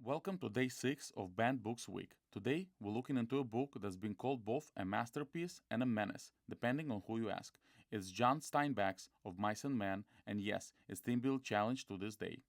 Welcome to day 6 of Banned Books Week. Today, we're looking into a book that's been called both a masterpiece and a menace, depending on who you ask. It's John Steinbeck's Of Mice and Men, and yes, it's still being challenged to this day.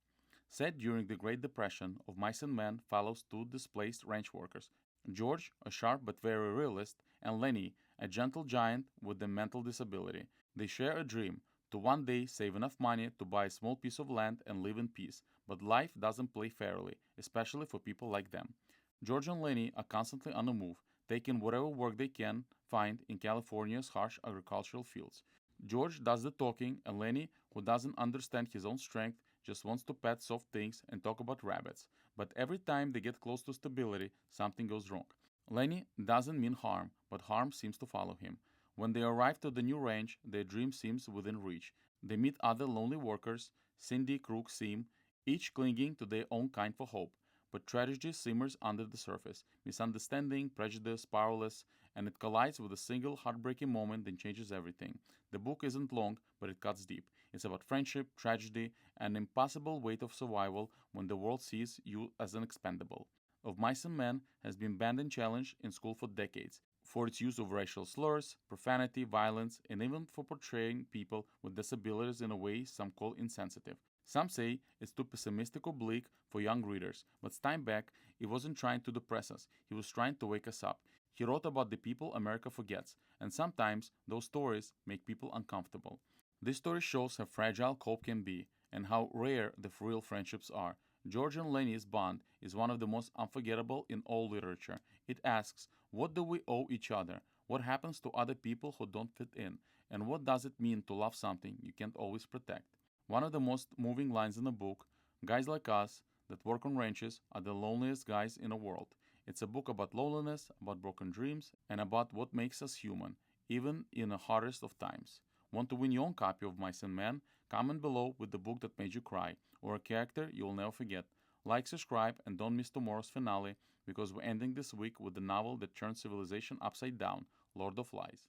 Set during the Great Depression, Of Mice and Men follows two displaced ranch workers. George, a sharp but very realist, and Lennie, a gentle giant with a mental disability. They share a dream to one day save enough money to buy a small piece of land and live in peace, but life doesn't play fairly, especially for people like them. George and Lennie are constantly on the move, taking whatever work they can find in California's harsh agricultural fields. George does the talking, and Lennie, who doesn't understand his own strength, just wants to pet soft things and talk about rabbits. But every time they get close to stability, something goes wrong. Lennie doesn't mean harm, but harm seems to follow him. When they arrive to the new ranch, their dream seems within reach. They meet other lonely workers, Cindy, Crook, Sim, each clinging to their own kind for hope. But tragedy simmers under the surface, misunderstanding, prejudice, powerless, and it collides with a single heartbreaking moment that changes everything. The book isn't long, but it cuts deep. It's about friendship, tragedy, and impossible weight of survival when the world sees you as an expendable. Of Mice and Men has been banned and challenged in school for decades for its use of racial slurs, profanity, violence, and even for portraying people with disabilities in a way some call insensitive. Some say it's too pessimistic or bleak for young readers, but Steinbeck, he wasn't trying to depress us, he was trying to wake us up. He wrote about the people America forgets, and sometimes those stories make people uncomfortable. This story shows how fragile hope can be, and how rare the real friendships are. George and Lennie's bond is one of the most unforgettable in all literature. It asks, what do we owe each other? What happens to other people who don't fit in? And what does it mean to love something you can't always protect? One of the most moving lines in the book, guys like us that work on ranches are the loneliest guys in the world. It's a book about loneliness, about broken dreams, and about what makes us human, even in the hardest of times. Want to win your own copy of Mice and Men? Comment below with the book that made you cry, or a character you'll never forget. Like, subscribe, and don't miss tomorrow's finale, because we're ending this week with the novel that turned civilization upside down, Lord of Lies.